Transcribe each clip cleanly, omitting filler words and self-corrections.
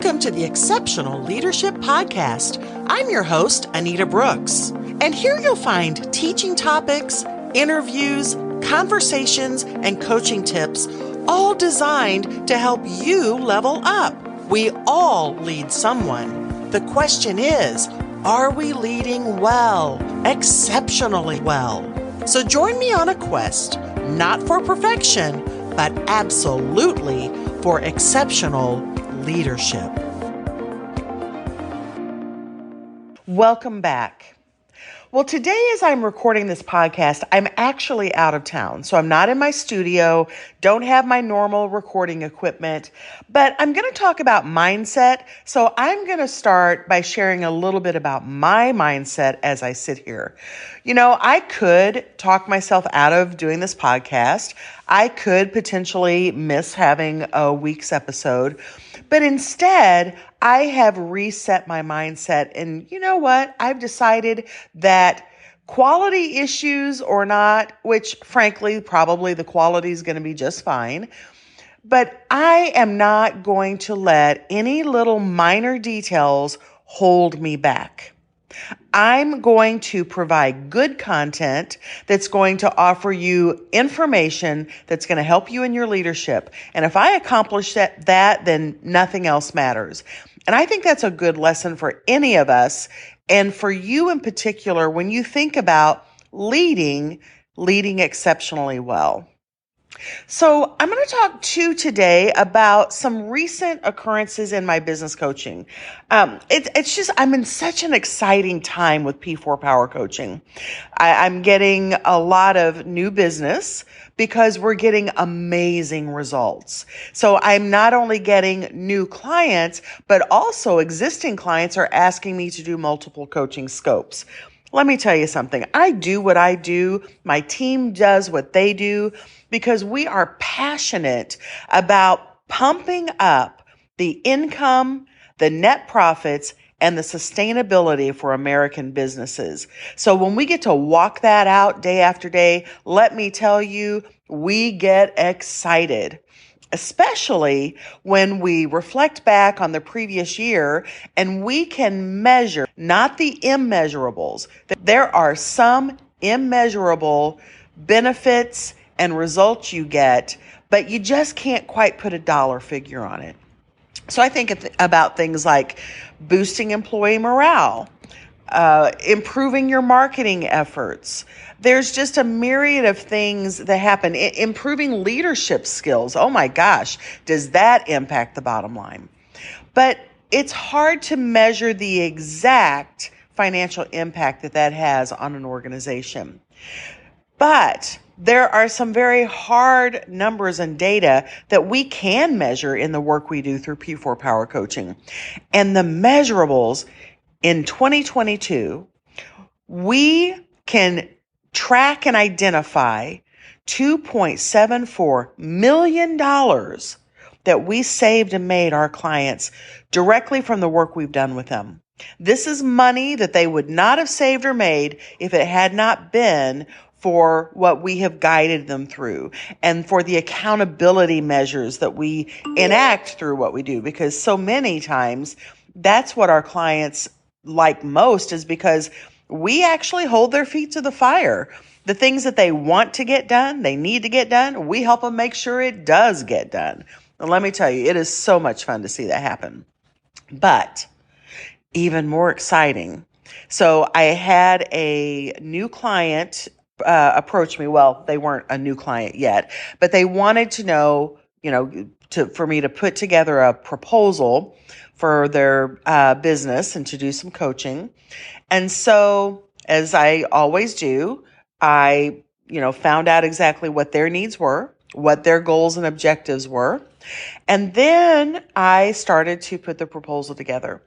Welcome to the Exceptional Leadership Podcast. I'm your host, Anita Brooks, and here you'll find teaching topics, interviews, conversations, and coaching tips, all designed to help you level up. We all lead someone. The question is, are we leading well, exceptionally well? So join me on a quest, not for perfection, but absolutely for exceptional leadership. Welcome back. Well, today as I'm recording this podcast, I'm actually out of town. So I'm not in my studio, don't have my normal recording equipment, but I'm going to talk about mindset. So I'm going to start by sharing a little bit about my mindset as I sit here. You know, I could talk myself out of doing this podcast. I could potentially miss having a week's episode, but instead, I have reset my mindset. And you know what? I've decided that quality issues or not, which frankly, probably the quality is going to be just fine, but I am not going to let any little minor details hold me back. I'm going to provide good content that's going to offer you information that's going to help you in your leadership. And if I accomplish that, then nothing else matters. And I think that's a good lesson for any of us. And for you in particular, when you think about leading exceptionally well. So I'm going to talk to you today about some recent occurrences in my business coaching. It's just, I'm in such an exciting time with P4 Power Coaching. I'm getting a lot of new business because we're getting amazing results. So I'm not only getting new clients, but also existing clients are asking me to do multiple coaching scopes. Let me tell you something. I do what I do. My team does what they do because we are passionate about pumping up the income, the net profits, and the sustainability for American businesses. So when we get to walk that out day after day, let me tell you, we get excited. Especially when we reflect back on the previous year and we can measure, not the immeasurables. There are some immeasurable benefits and results you get, but you just can't quite put a dollar figure on it. So I think about things like boosting employee morale, improving your marketing efforts. There's just a myriad of things that happen. Improving leadership skills. Oh my gosh, does that impact the bottom line? But it's hard to measure the exact financial impact that has on an organization. But there are some very hard numbers and data that we can measure in the work we do through P4 Power Coaching. And the measurables in 2022, we can track and identify $2.74 million that we saved and made our clients directly from the work we've done with them. This is money that they would not have saved or made if it had not been for what we have guided them through and for the accountability measures that we enact through what we do. Because so many times that's what our clients like most, is because we actually hold their feet to the fire. The things that they want to get done, they need to get done, we help them make sure it does get done. And let me tell you, it is so much fun to see that happen. But even more exciting. So I had a new client approach me. Well, they weren't a new client yet, but they wanted to know, for me to put together a proposal for their business and to do some coaching. And so, as I always do, I, found out exactly what their needs were, what their goals and objectives were. And then I started to put the proposal together.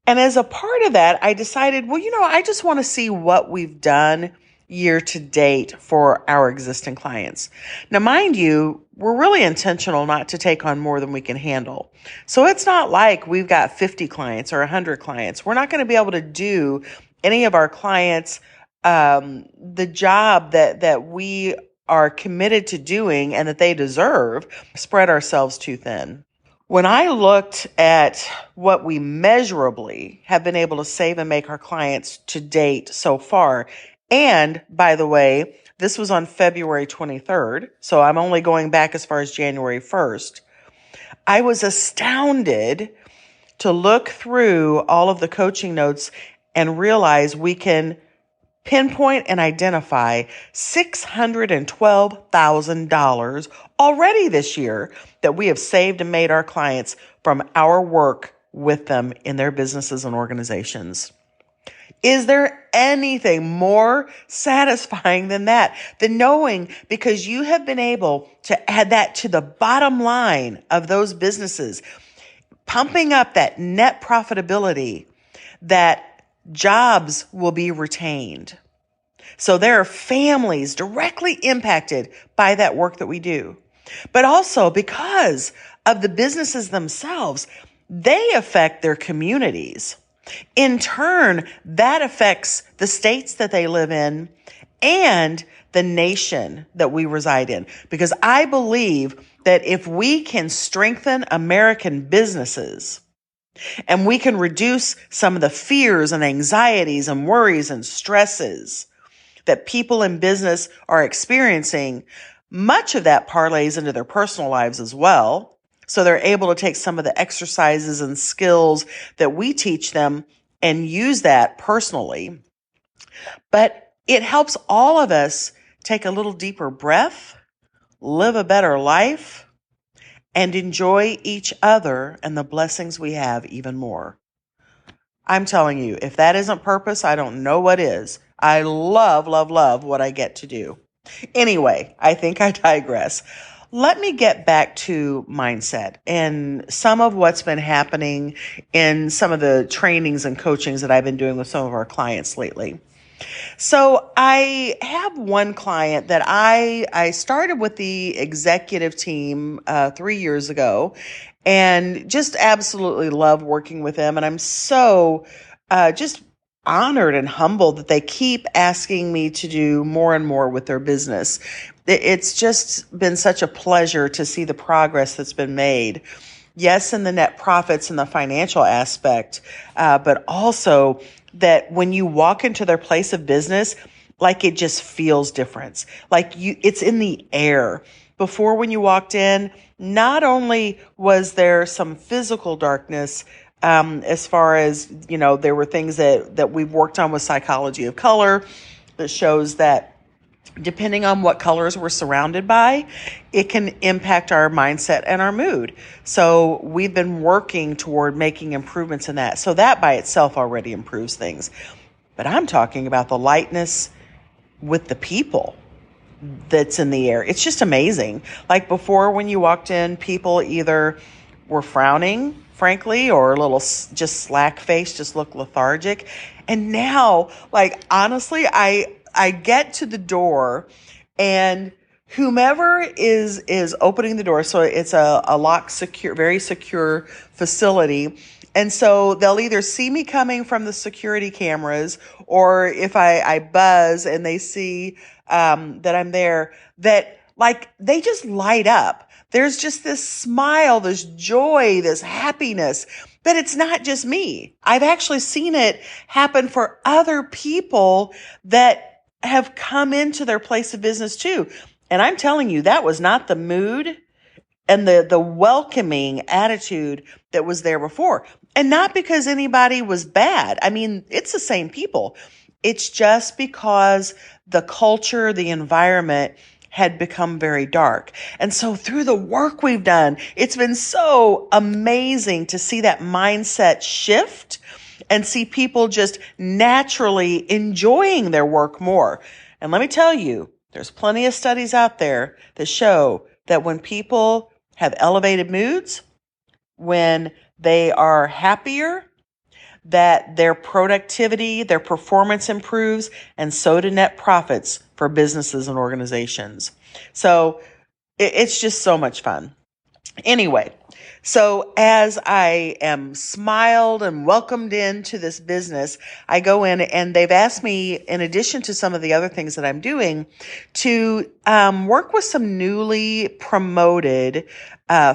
And as a part of that, I decided, I just want to see what we've done year to date for our existing clients. Now, mind you, we're really intentional not to take on more than we can handle. So it's not like we've got 50 clients or 100 clients. We're not going to be able to do any of our clients the job that we are committed to doing and that they deserve, spread ourselves too thin. When I looked at what we measurably have been able to save and make our clients to date so far, and by the way, this was on February 23rd, so I'm only going back as far as January 1st, I was astounded to look through all of the coaching notes and realize we can pinpoint and identify $612,000 already this year that we have saved and made our clients from our work with them in their businesses and organizations. Is there anything more satisfying than that? Than knowing because you have been able to add that to the bottom line of those businesses, pumping up that net profitability, that jobs will be retained. So there are families directly impacted by that work that we do. But also because of the businesses themselves, they affect their communities. In turn, that affects the states that they live in and the nation that we reside in. Because I believe that if we can strengthen American businesses and we can reduce some of the fears and anxieties and worries and stresses that people in business are experiencing, much of that parlays into their personal lives as well. So they're able to take some of the exercises and skills that we teach them and use that personally. But it helps all of us take a little deeper breath, live a better life, and enjoy each other and the blessings we have even more. I'm telling you, if that isn't purpose, I don't know what is. I love, love, love what I get to do. Anyway, I think I digress. Let me get back to mindset and some of what's been happening in some of the trainings and coachings that I've been doing with some of our clients lately. So I have one client that I started with the executive team 3 years ago and just absolutely love working with them. And I'm so just honored and humbled that they keep asking me to do more and more with their business. It's just been such a pleasure to see the progress that's been made. Yes, in the net profits and the financial aspect, but also that when you walk into their place of business, like it just feels different. Like it's in the air. Before when you walked in, not only was there some physical darkness, as far as, there were things that we've worked on with psychology of color that shows that depending on what colors we're surrounded by, it can impact our mindset and our mood. So we've been working toward making improvements in that. So that by itself already improves things. But I'm talking about the lightness with the people that's in the air. It's just amazing. Like before, when you walked in, people either were frowning, frankly, or a little just slack-faced, just look lethargic. And now, like, honestly, I get to the door and whomever is opening the door, so it's a locked, secure, very secure facility. And so they'll either see me coming from the security cameras, or if I buzz and they see that I'm there, that like they just light up. There's just this smile, this joy, this happiness. But it's not just me. I've actually seen it happen for other people that have come into their place of business too. And I'm telling you, that was not the mood and the welcoming attitude that was there before. And not because anybody was bad. I mean, it's the same people. It's just because the culture, the environment had become very dark. And so through the work we've done, it's been so amazing to see that mindset shift and see people just naturally enjoying their work more. And let me tell you, there's plenty of studies out there that show that when people have elevated moods, when they are happier, that their productivity, their performance improves, and so do net profits for businesses and organizations. So it's just so much fun. Anyway, so as I am smiled and welcomed into this business, I go in and they've asked me, in addition to some of the other things that I'm doing, to work with some newly promoted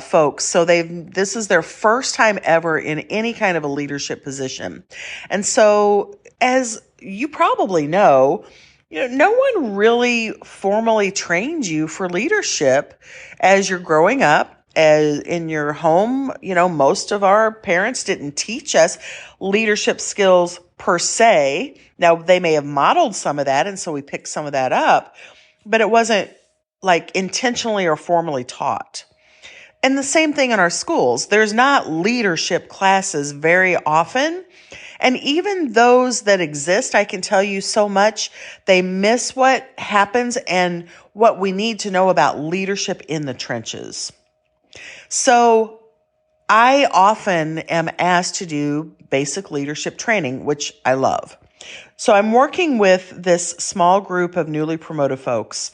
folks. So this is their first time ever in any kind of a leadership position. And so, as you probably know, no one really formally trains you for leadership as you're growing up. As in your home, most of our parents didn't teach us leadership skills per se. Now, they may have modeled some of that, and so we picked some of that up, but it wasn't like intentionally or formally taught. And the same thing in our schools. There's not leadership classes very often. And even those that exist, I can tell you so much, they miss what happens and what we need to know about leadership in the trenches. So I often am asked to do basic leadership training, which I love. So I'm working with this small group of newly promoted folks.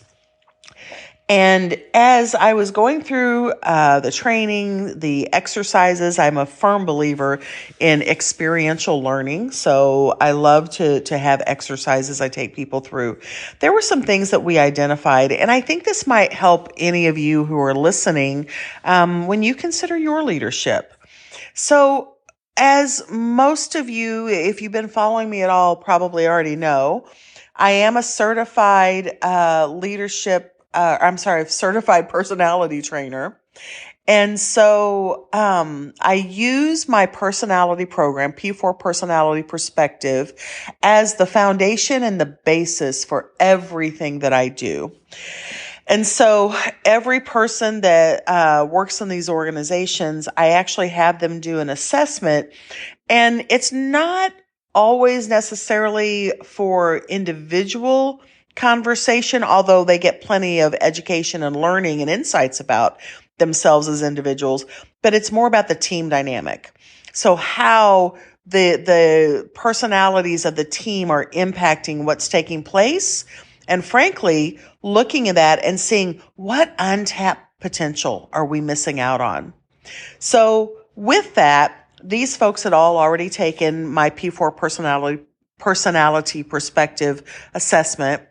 And as I was going through the training, the exercises, I'm a firm believer in experiential learning. So I love to have exercises I take people through. There were some things that we identified, and I think this might help any of you who are listening when you consider your leadership. So as most of you, if you've been following me at all, probably already know, I am a certified certified personality trainer. And so I use my personality program, P4 Personality Perspective, as the foundation and the basis for everything that I do. And so every person that works in these organizations, I actually have them do an assessment. And it's not always necessarily for individual conversation, although they get plenty of education and learning and insights about themselves as individuals, but it's more about the team dynamic. So how the personalities of the team are impacting what's taking place, and frankly, looking at that and seeing what untapped potential are we missing out on. So with that, these folks had all already taken my P4 personality perspective assessment.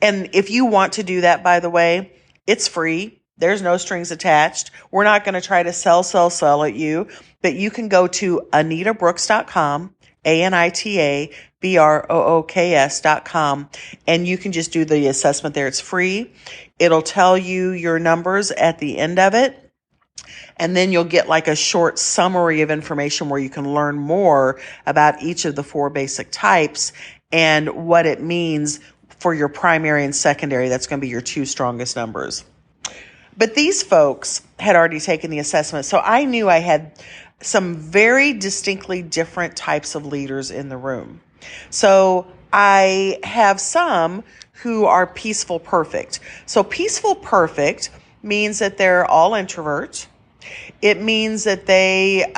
And if you want to do that, by the way, it's free. There's no strings attached. We're not going to try to sell at you, but you can go to anitabrooks.com, ANITABROOKS.com, and you can just do the assessment there. It's free. It'll tell you your numbers at the end of it. And then you'll get like a short summary of information where you can learn more about each of the 4 basic types and what it means for your primary and secondary. That's going to be your 2 strongest numbers. But these folks had already taken the assessment, so I knew I had some very distinctly different types of leaders in the room. So I have some who are peaceful perfect. So peaceful perfect means that they're all introverts. It means that they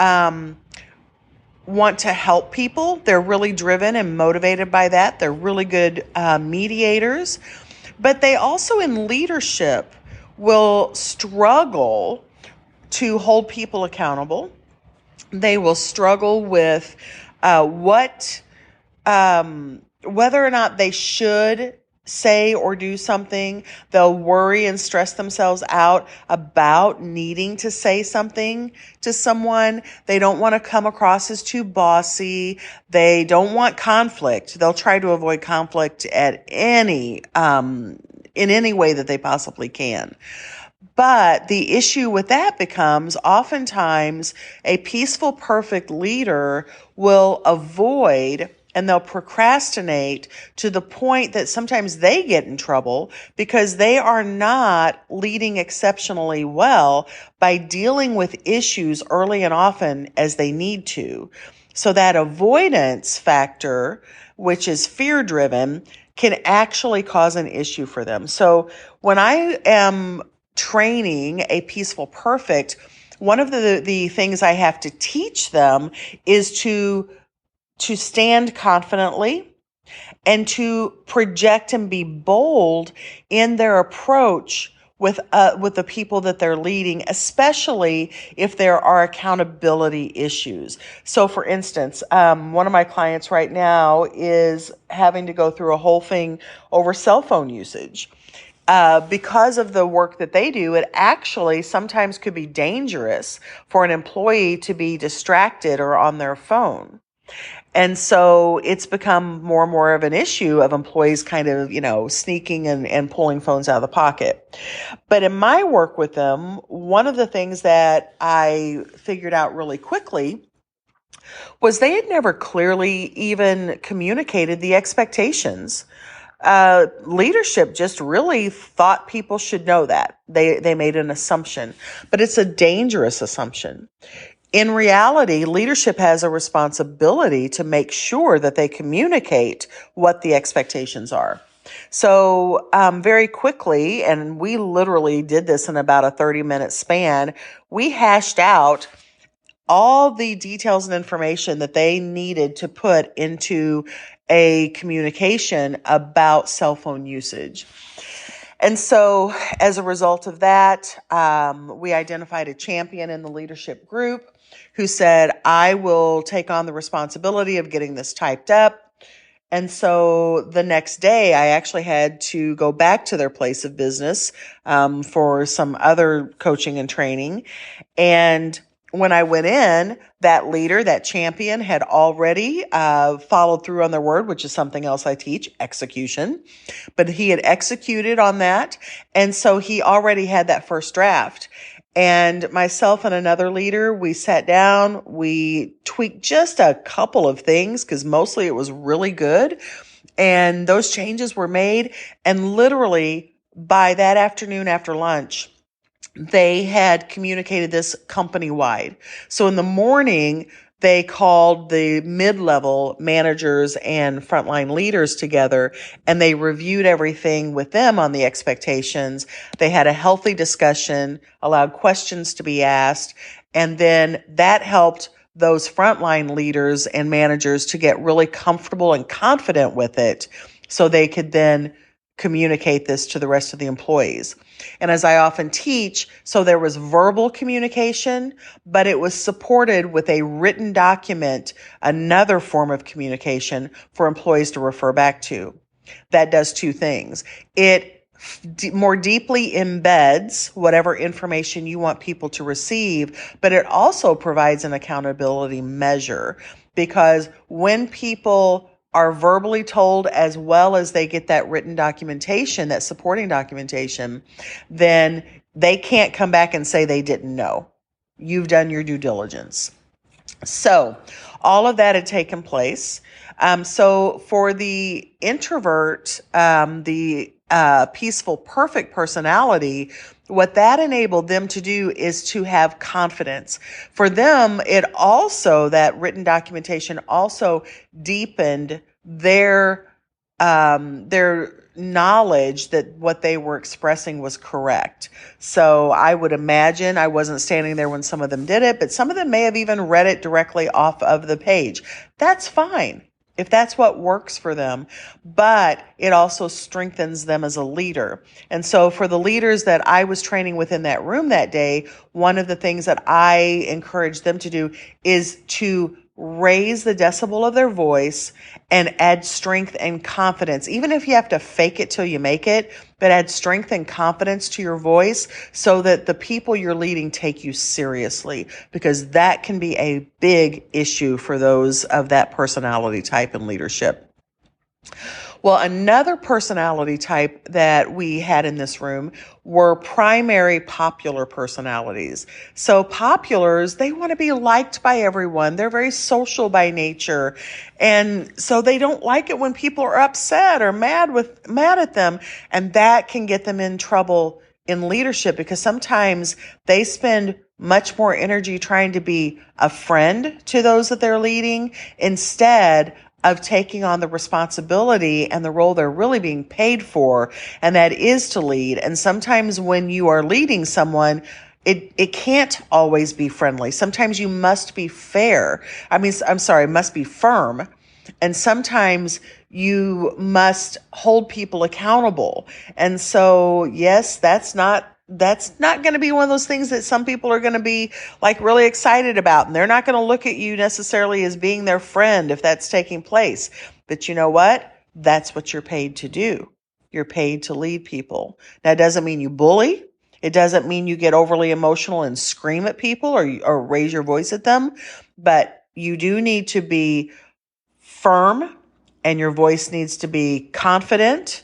want to help people. They're really driven and motivated by that. They're really good mediators. But they also, in leadership, will struggle to hold people accountable. They will struggle with whether or not they should say or do something. They'll worry and stress themselves out about needing to say something to someone. They don't want to come across as too bossy. They don't want conflict. They'll try to avoid conflict at in any way that they possibly can. But the issue with that becomes oftentimes a peaceful, perfect leader will avoid and they'll procrastinate to the point that sometimes they get in trouble because they are not leading exceptionally well by dealing with issues early and often as they need to. So that avoidance factor, which is fear-driven, can actually cause an issue for them. So when I am training a peaceful perfect, one of the things I have to teach them is to stand confidently and to project and be bold in their approach with the people that they're leading, especially if there are accountability issues. So, for instance, one of my clients right now is having to go through a whole thing over cell phone usage. Because of the work that they do, it actually sometimes could be dangerous for an employee to be distracted or on their phone. And so it's become more and more of an issue of employees kind of, sneaking and pulling phones out of the pocket. But in my work with them, one of the things that I figured out really quickly was they had never clearly even communicated the expectations. Leadership just really thought people should know that. They made an assumption, but it's a dangerous assumption. In reality, leadership has a responsibility to make sure that they communicate what the expectations are. So very quickly, and we literally did this in about a 30-minute span, we hashed out all the details and information that they needed to put into a communication about cell phone usage. And so as a result of that, we identified a champion in the leadership group who said, I will take on the responsibility of getting this typed up. And so the next day, I actually had to go back to their place of business for some other coaching and training. And when I went in, that leader, that champion, had already followed through on their word, which is something else I teach, execution. But he had executed on that. And so he already had that first draft. And myself and another leader, we sat down, we tweaked just a couple of things because mostly it was really good. And those changes were made. And literally by that afternoon after lunch, they had communicated this company-wide. So in the morning, they called the mid-level managers and frontline leaders together, and they reviewed everything with them on the expectations. They had a healthy discussion, allowed questions to be asked, and then that helped those frontline leaders and managers to get really comfortable and confident with it so they could then communicate this to the rest of the employees. And as I often teach, so there was verbal communication, but it was supported with a written document, another form of communication for employees to refer back to. That does two things. It more deeply embeds whatever information you want people to receive, but it also provides an accountability measure, because when people are verbally told as well as they get that written documentation, that supporting documentation, then they can't come back and say they didn't know. You've done your due diligence. So all of that had taken place. So for the introvert, the peaceful, perfect personality, what that enabled them to do is to have confidence. For them, it also, that written documentation also deepened their knowledge that what they were expressing was correct. So I would imagine, I wasn't standing there when some of them did it, but some of them may have even read it directly off of the page. That's fine if that's what works for them, but it also strengthens them as a leader. And so for the leaders that I was training within that room that day, one of the things that I encouraged them to do is to raise the decibel of their voice and add strength and confidence. Even if you have to fake it till you make it, but add strength and confidence to your voice so that the people you're leading take you seriously, because that can be a big issue for those of that personality type in leadership. Well, another personality type that we had in this room were primary popular personalities. So populars, they want to be liked by everyone. They're very social by nature. And so they don't like it when people are upset or mad at them. And that can get them in trouble in leadership, because sometimes they spend much more energy trying to be a friend to those that they're leading instead of taking on the responsibility and the role they're really being paid for, and that is to lead. And sometimes when you are leading someone, it can't always be friendly. Sometimes you must be fair. Must be firm. And sometimes you must hold people accountable. And so, yes, that's not that's not going to be one of those things that some people are going to be like really excited about. And they're not going to look at you necessarily as being their friend if that's taking place. But you know what? That's what you're paid to do. You're paid to lead people. That doesn't mean you bully. It doesn't mean you get overly emotional and scream at people or raise your voice at them. But you do need to be firm, and your voice needs to be confident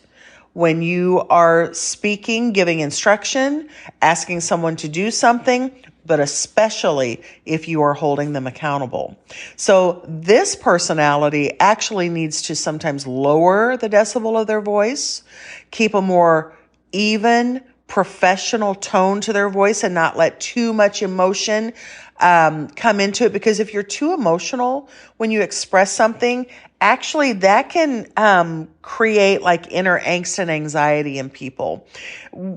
when you are speaking, giving instruction, asking someone to do something, but especially if you are holding them accountable. So this personality actually needs to sometimes lower the decibel of their voice, keep a more even, professional tone to their voice, and not let too much emotion come into it. Because if you're too emotional when you express something, actually that can create like inner angst and anxiety in people.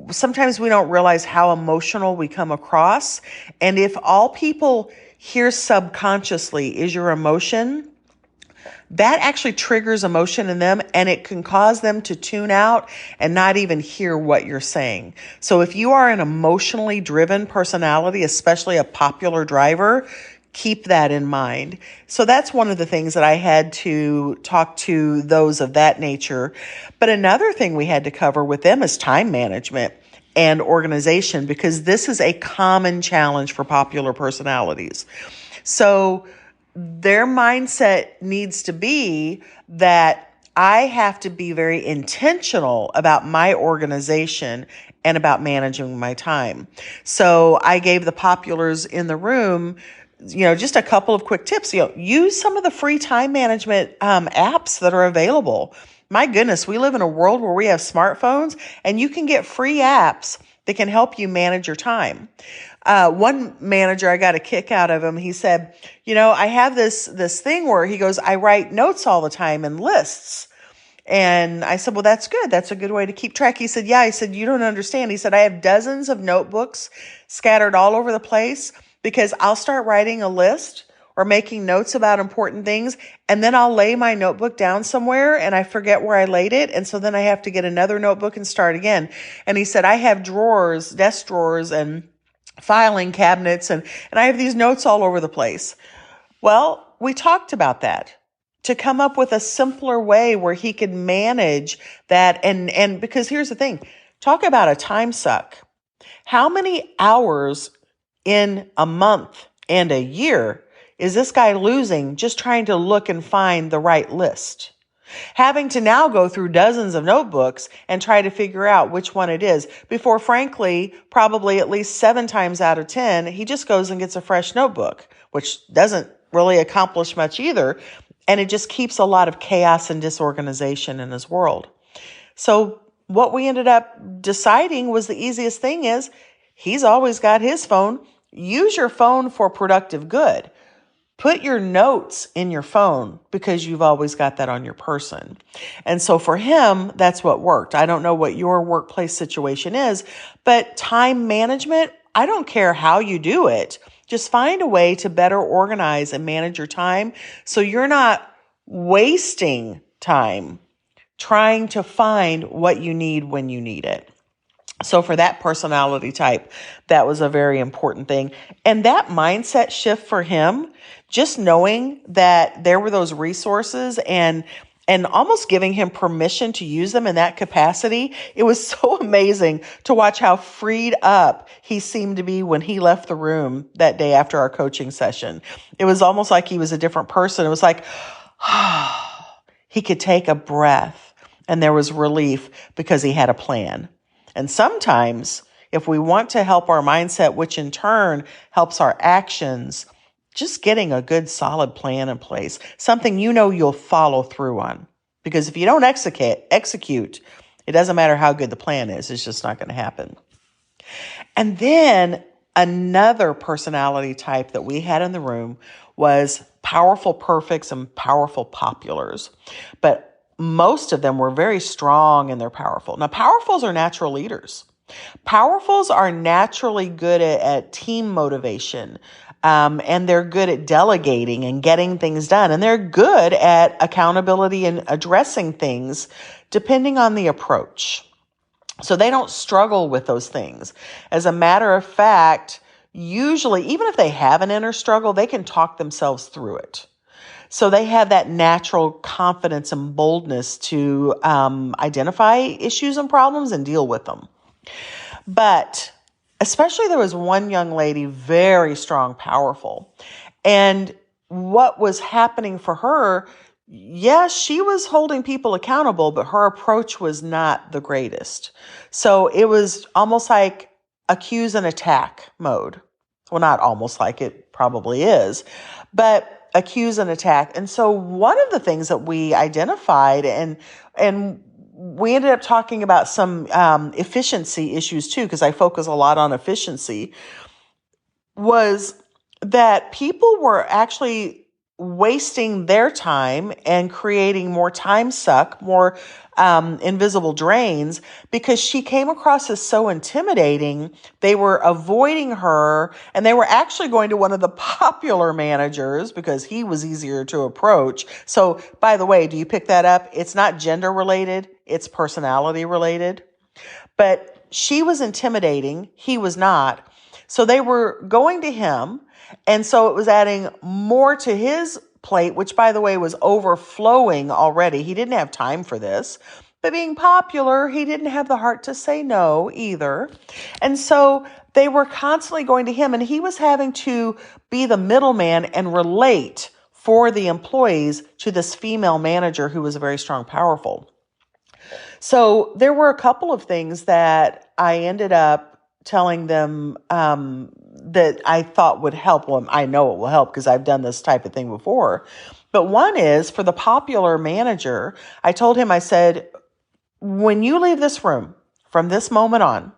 Sometimes we don't realize how emotional we come across. And if all people hear subconsciously is your emotion, that actually triggers emotion in them, and it can cause them to tune out and not even hear what you're saying. So if you are an emotionally driven personality, especially a popular driver, keep that in mind. So that's one of the things that I had to talk to those of that nature. But another thing we had to cover with them is time management and organization, because this is a common challenge for popular personalities. So their mindset needs to be that I have to be very intentional about my organization and about managing my time. So I gave the populars in the room, just a couple of quick tips. Use some of the free time management apps that are available. My goodness, we live in a world where we have smartphones, and you can get free apps that can help you manage your time. One manager, I got a kick out of him. He said, I have this thing where he goes, I write notes all the time and lists. And I said, well, that's good. That's a good way to keep track. He said, yeah. He said, you don't understand. He said, I have dozens of notebooks scattered all over the place, because I'll start writing a list or making notes about important things, and then I'll lay my notebook down somewhere and I forget where I laid it. And so then I have to get another notebook and start again. And he said, I have drawers, desk drawers, and filing cabinets, and I have these notes all over the place. Well, we talked about that to come up with a simpler way where he could manage that. And because here's the thing, talk about a time suck. How many hours in a month and a year is this guy losing just trying to look and find the right list? Having to now go through dozens of notebooks and try to figure out which one it is, before, frankly, probably at least 7 times out of 10, he just goes and gets a fresh notebook, which doesn't really accomplish much either. And it just keeps a lot of chaos and disorganization in his world. So what we ended up deciding was the easiest thing is he's always got his phone. Use your phone for productive good. Put your notes in your phone, because you've always got that on your person. And so for him, that's what worked. I don't know what your workplace situation is, but time management, I don't care how you do it. Just find a way to better organize and manage your time so you're not wasting time trying to find what you need when you need it. So for that personality type, that was a very important thing. And that mindset shift for him, just knowing that there were those resources and almost giving him permission to use them in that capacity, it was so amazing to watch how freed up he seemed to be when he left the room that day after our coaching session. It was almost like he was a different person. It was like, he could take a breath, and there was relief because he had a plan. And sometimes if we want to help our mindset, which in turn helps our actions, just getting a good solid plan in place, something you'll follow through on. Because if you don't execute, it doesn't matter how good the plan is, it's just not going to happen. And then another personality type that we had in the room was powerful perfects and powerful populars. But most of them were very strong and they're powerful. Now, powerfuls are natural leaders. Powerfuls are naturally good at team motivation, and they're good at delegating and getting things done. And they're good at accountability and addressing things depending on the approach. So they don't struggle with those things. As a matter of fact, usually, even if they have an inner struggle, they can talk themselves through it. So they have that natural confidence and boldness to identify issues and problems and deal with them. But especially there was one young lady, very strong, powerful. And what was happening for her, yes, she was holding people accountable, but her approach was not the greatest. So it was almost like accuse and attack mode. Well, not almost like, it probably is, but accuse and attack. And so one of the things that we identified, and we ended up talking about some efficiency issues too, because I focus a lot on efficiency, was that people were actually wasting their time and creating more time suck, more invisible drains, because she came across as so intimidating. They were avoiding her, and they were actually going to one of the popular managers because he was easier to approach. So, by the way, do you pick that up? It's not gender related, it's personality related. But she was intimidating, he was not. So they were going to him. And so it was adding more to his plate, which, by the way, was overflowing already. He didn't have time for this. But being popular, he didn't have the heart to say no either. And so they were constantly going to him, and he was having to be the middleman and relate for the employees to this female manager who was very strong, powerful. So there were a couple of things that I ended up telling them that I thought would help. Well, I know it will help because I've done this type of thing before. But one is for the popular manager, I told him, I said, when you leave this room from this moment on,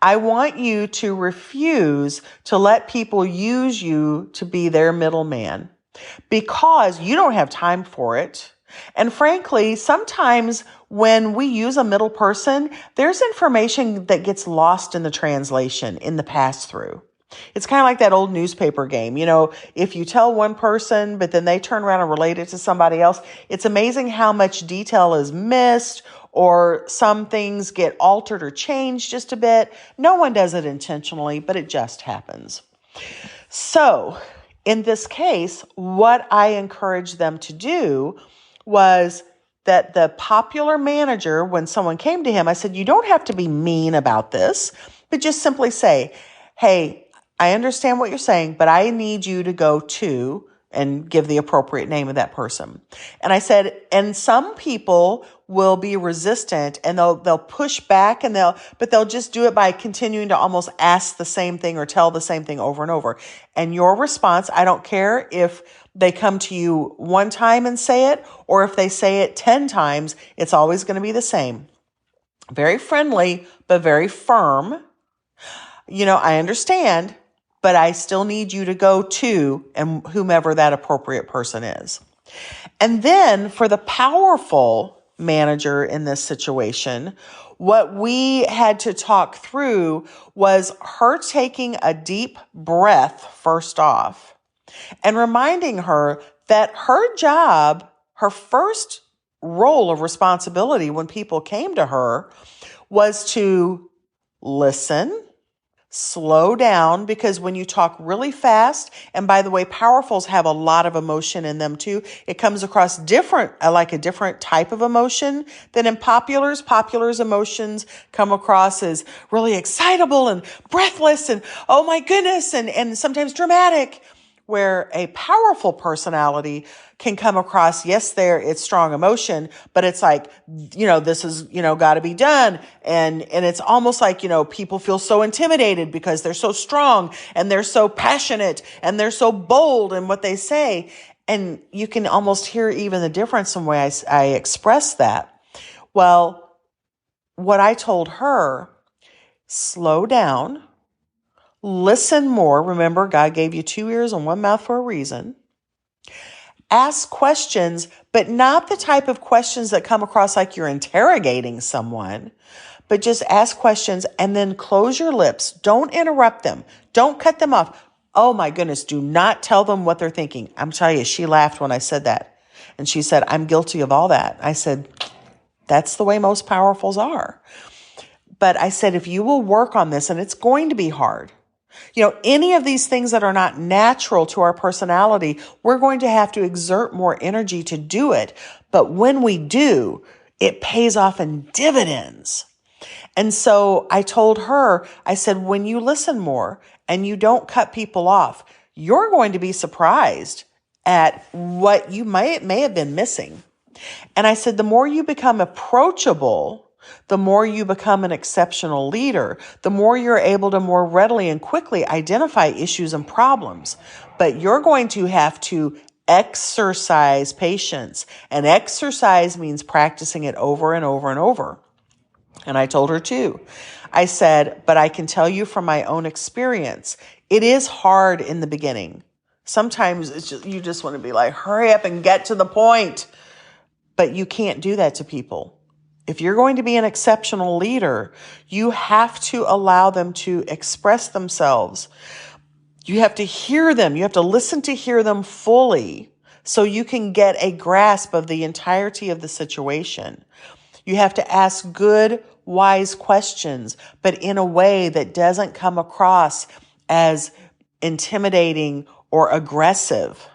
I want you to refuse to let people use you to be their middleman because you don't have time for it. And frankly, sometimes when we use a middle person, there's information that gets lost in the translation, in the pass through. It's kind of like that old newspaper game. You know, if you tell one person, but then they turn around and relate it to somebody else, it's amazing how much detail is missed, or some things get altered or changed just a bit. No one does it intentionally, but it just happens. So in this case, what I encouraged them to do was that the popular manager, when someone came to him, I said, you don't have to be mean about this, but just simply say, hey, I understand what you're saying, but I need you to go to, and give the appropriate name of that person. And I said, and some people will be resistant and they'll push back but they'll just do it by continuing to almost ask the same thing or tell the same thing over and over. And your response, I don't care if they come to you one time and say it, or if they say it 10 times, it's always going to be the same. Very friendly, but very firm. You know, I understand, but I still need you to go to and whomever that appropriate person is. And then for the powerful manager in this situation, what we had to talk through was her taking a deep breath first off and reminding her that her job, her first role of responsibility when people came to her, was to listen, slow down, because when you talk really fast, and by the way, powerfuls have a lot of emotion in them too. It comes across different, like a different type of emotion than in populars. Populars emotions come across as really excitable and breathless and oh my goodness, and sometimes dramatic. Where a powerful personality can come across, yes, it's strong emotion, but it's like, this is, got to be done. And it's almost like, people feel so intimidated because they're so strong and they're so passionate and they're so bold in what they say. And you can almost hear even the difference in the way I express that. Well, what I told her, slow down. Listen more. Remember, God gave you 2 ears and 1 mouth for a reason. Ask questions, but not the type of questions that come across like you're interrogating someone, but just ask questions and then close your lips. Don't interrupt them. Don't cut them off. Oh my goodness, do not tell them what they're thinking. I'm telling you, she laughed when I said that. And she said, I'm guilty of all that. I said, that's the way most powerfuls are. But I said, if you will work on this, and it's going to be hard, any of these things that are not natural to our personality, we're going to have to exert more energy to do it. But when we do, it pays off in dividends. And so I told her, I said, when you listen more and you don't cut people off, you're going to be surprised at what you may have been missing. And I said, the more you become approachable, the more you become an exceptional leader, the more you're able to more readily and quickly identify issues and problems. But you're going to have to exercise patience. And exercise means practicing it over and over and over. And I told her too. I said, but I can tell you from my own experience, it is hard in the beginning. Sometimes you just want to be like, hurry up and get to the point. But you can't do that to people. If you're going to be an exceptional leader, you have to allow them to express themselves. You have to hear them. You have to listen to hear them fully so you can get a grasp of the entirety of the situation. You have to ask good, wise questions, but in a way that doesn't come across as intimidating or aggressive.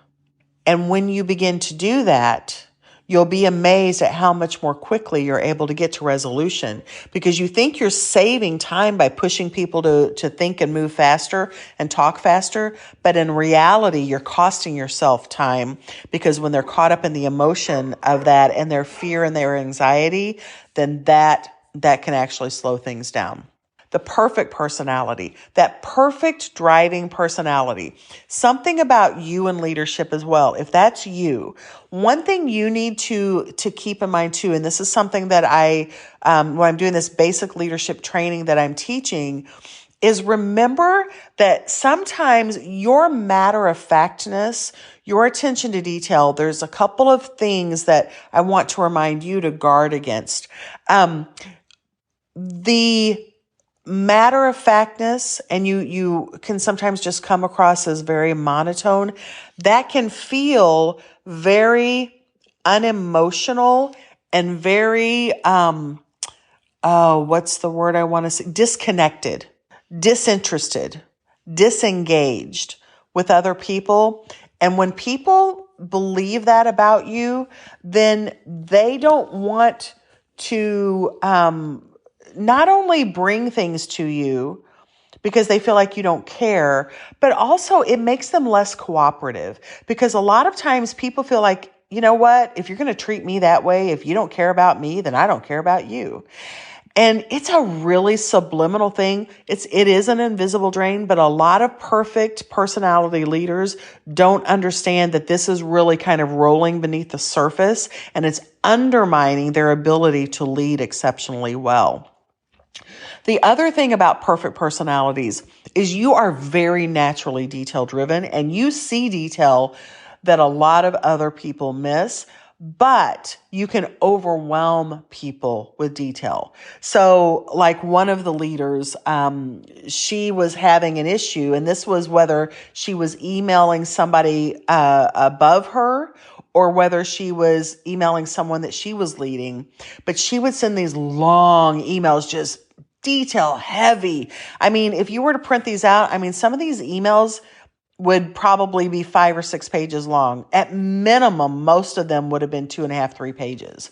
And when you begin to do that, you'll be amazed at how much more quickly you're able to get to resolution, because you think you're saving time by pushing people to think and move faster and talk faster. But in reality, you're costing yourself time, because when they're caught up in the emotion of that and their fear and their anxiety, then that can actually slow things down. The perfect personality, that perfect driving personality, something about you and leadership as well. If that's you, one thing you need to keep in mind too, and this is something that when I'm doing this basic leadership training that I'm teaching, is remember that sometimes your matter-of-factness, your attention to detail, there's a couple of things that I want to remind you to guard against. The matter-of-factness, and you can sometimes just come across as very monotone, that can feel very unemotional and very, what's the word I want to say? Disconnected, disinterested, disengaged with other people. And when people believe that about you, then they don't want to, not only bring things to you because they feel like you don't care, but also it makes them less cooperative, because a lot of times people feel like, you know what, if you're going to treat me that way, if you don't care about me, then I don't care about you. And it's a really subliminal thing. It is an invisible drain, but a lot of perfect personality leaders don't understand that this is really kind of rolling beneath the surface, and it's undermining their ability to lead exceptionally well. The other thing about perfect personalities is you are very naturally detail driven, and you see detail that a lot of other people miss, but you can overwhelm people with detail. So like one of the leaders, she was having an issue, and this was whether she was emailing somebody above her or whether she was emailing someone that she was leading, but she would send these long emails, just detail heavy. I mean, if you were to print these out, some of these emails would probably be 5 or 6 pages long. At minimum, most of them would have been 2.5, 3 pages.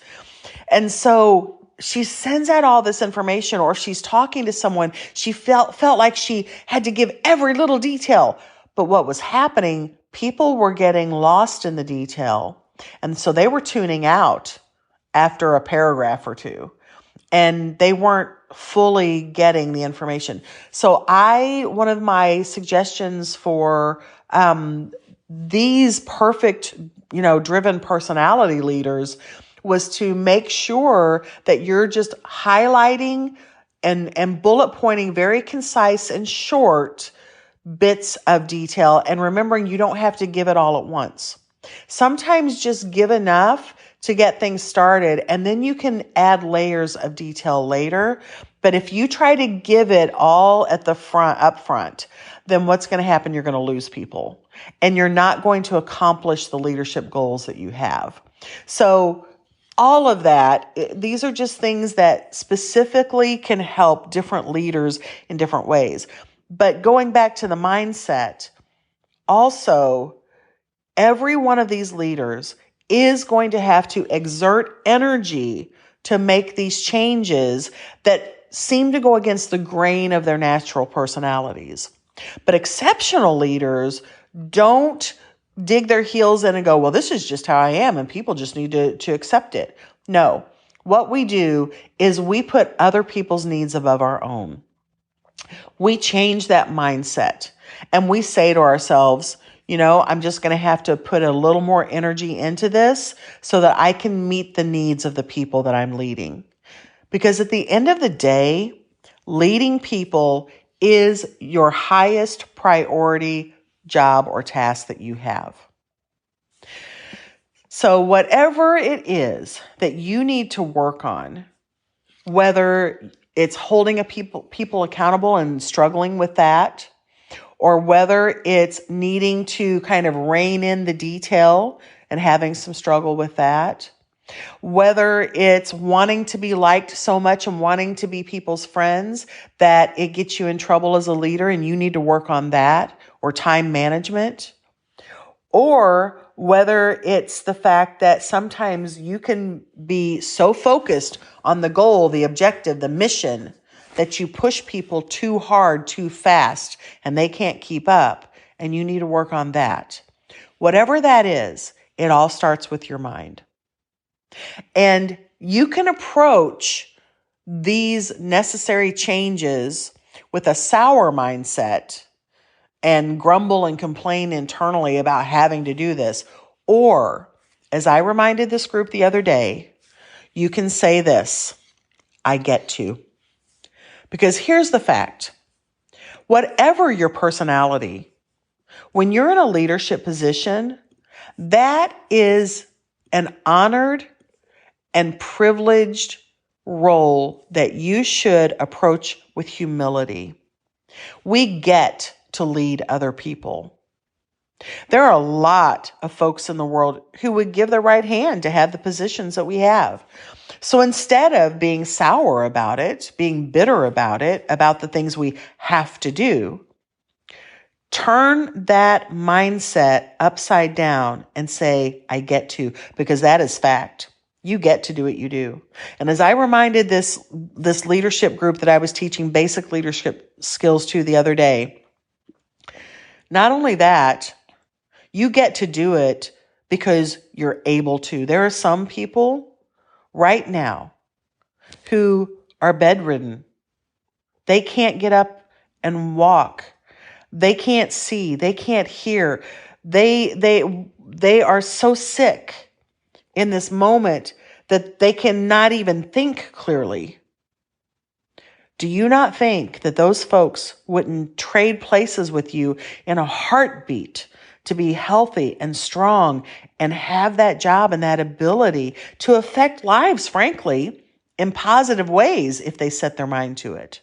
And so she sends out all this information, or she's talking to someone. She felt like she had to give every little detail. But what was happening, people were getting lost in the detail. And so they were tuning out after a paragraph or two, and they weren't fully getting the information. So one of my suggestions for these perfect, driven personality leaders was to make sure that you're just highlighting and bullet pointing very concise and short bits of detail, and remembering you don't have to give it all at once. Sometimes just give enough to get things started, and then you can add layers of detail later. But if you try to give it all at the up front, then what's going to happen? You're going to lose people, and you're not going to accomplish the leadership goals that you have. So All of that, these are just things that specifically can help different leaders in different ways. But going back to the mindset, also, every one of these leaders is going to have to exert energy to make these changes that seem to go against the grain of their natural personalities. But exceptional leaders don't dig their heels in and go, well, this is just how I am, and people just need to accept it. No, what we do is we put other people's needs above our own. We change that mindset and we say to ourselves, I'm just going to have to put a little more energy into this so that I can meet the needs of the people that I'm leading. Because at the end of the day, leading people is your highest priority job or task that you have. So whatever it is that you need to work on, whether it's holding people accountable and struggling with that, or whether it's needing to kind of rein in the detail and having some struggle with that, whether it's wanting to be liked so much and wanting to be people's friends that it gets you in trouble as a leader and you need to work on that, or time management, or whether it's the fact that sometimes you can be so focused on the goal, the objective, the mission, that you push people too hard, too fast, and they can't keep up, and you need to work on that. Whatever that is, it all starts with your mind. And you can approach these necessary changes with a sour mindset and grumble and complain internally about having to do this. Or, as I reminded this group the other day, you can say this, I get to. Because here's the fact. Whatever your personality, when you're in a leadership position, that is an honored and privileged role that you should approach with humility. We get to lead other people. There are a lot of folks in the world who would give their right hand to have the positions that we have. So instead of being sour about it, being bitter about it, about the things we have to do, turn that mindset upside down and say, I get to, because that is fact. You get to do what you do. And as I reminded this leadership group that I was teaching basic leadership skills to the other day, not only that, you get to do it because you're able to. There are some people right now who are bedridden. They can't get up and walk. They can't see. They can't hear. They are so sick in this moment that they cannot even think clearly. Do you not think that those folks wouldn't trade places with you in a heartbeat to be healthy and strong and have that job and that ability to affect lives, frankly, in positive ways if they set their mind to it?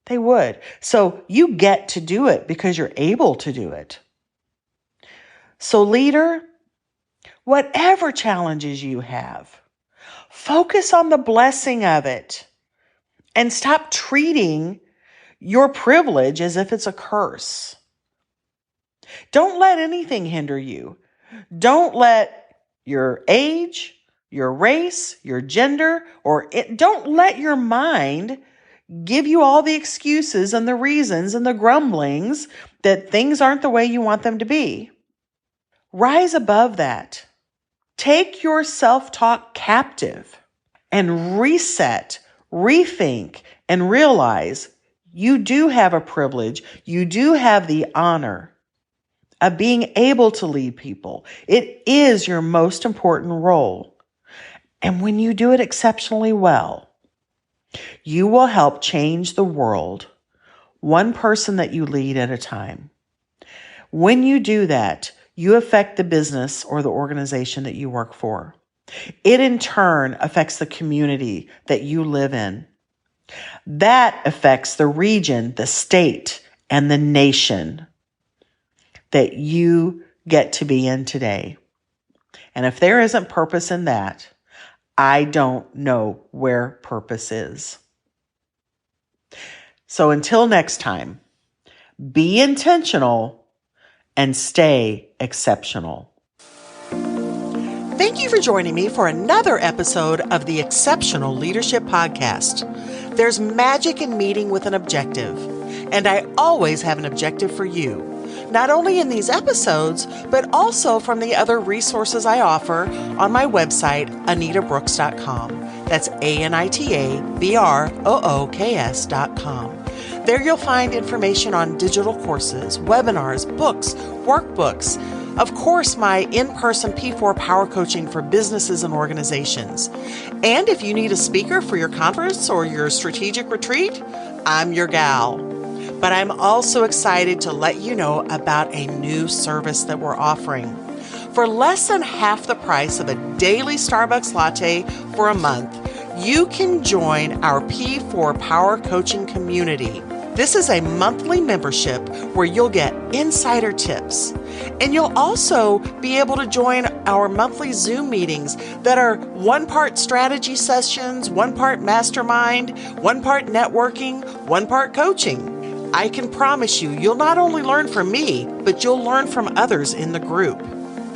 They would. So you get to do it because you're able to do it. So leader, whatever challenges you have, focus on the blessing of it and stop treating your privilege as if it's a curse. Don't let anything hinder you. Don't let your age, your race, your gender, don't let your mind give you all the excuses and the reasons and the grumblings that things aren't the way you want them to be. Rise above that. Take your self-talk captive and reset, rethink, and realize you do have a privilege. You do have the honor of being able to lead people. It is your most important role. And when you do it exceptionally well, you will help change the world, one person that you lead at a time. When you do that, you affect the business or the organization that you work for. It in turn affects the community that you live in. That affects the region, the state, and the nation that you get to be in today. And if there isn't purpose in that, I don't know where purpose is. So until next time, be intentional and stay exceptional. Thank you for joining me for another episode of the Exceptional Leadership Podcast. There's magic in meeting with an objective, and I always have an objective for you, not only in these episodes, but also from the other resources I offer on my website, anitabrooks.com. That's ANITABROOKS.com. There you'll find information on digital courses, webinars, books, workbooks, of course, my in-person P4 power coaching for businesses and organizations. And if you need a speaker for your conference or your strategic retreat, I'm your gal. But I'm also excited to let you know about a new service that we're offering. For less than half the price of a daily Starbucks latte for a month, you can join our P4 Power Coaching community. This is a monthly membership where you'll get insider tips. And you'll also be able to join our monthly Zoom meetings that are one part strategy sessions, one part mastermind, one part networking, one part coaching. I can promise you, you'll not only learn from me, but you'll learn from others in the group.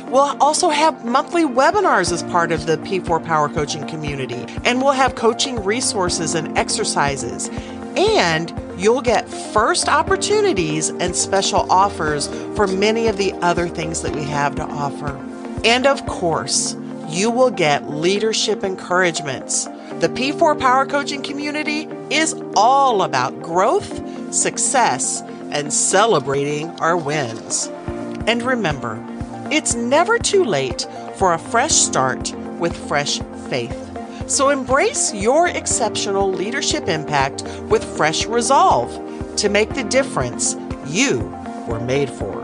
We'll also have monthly webinars as part of the P4 Power Coaching community, and we'll have coaching resources and exercises. And you'll get first opportunities and special offers for many of the other things that we have to offer. And of course, you will get leadership encouragements. The P4 Power Coaching community is all about growth, success, and celebrating our wins. And remember, it's never too late for a fresh start with fresh faith. So embrace your exceptional leadership impact with fresh resolve to make the difference you were made for.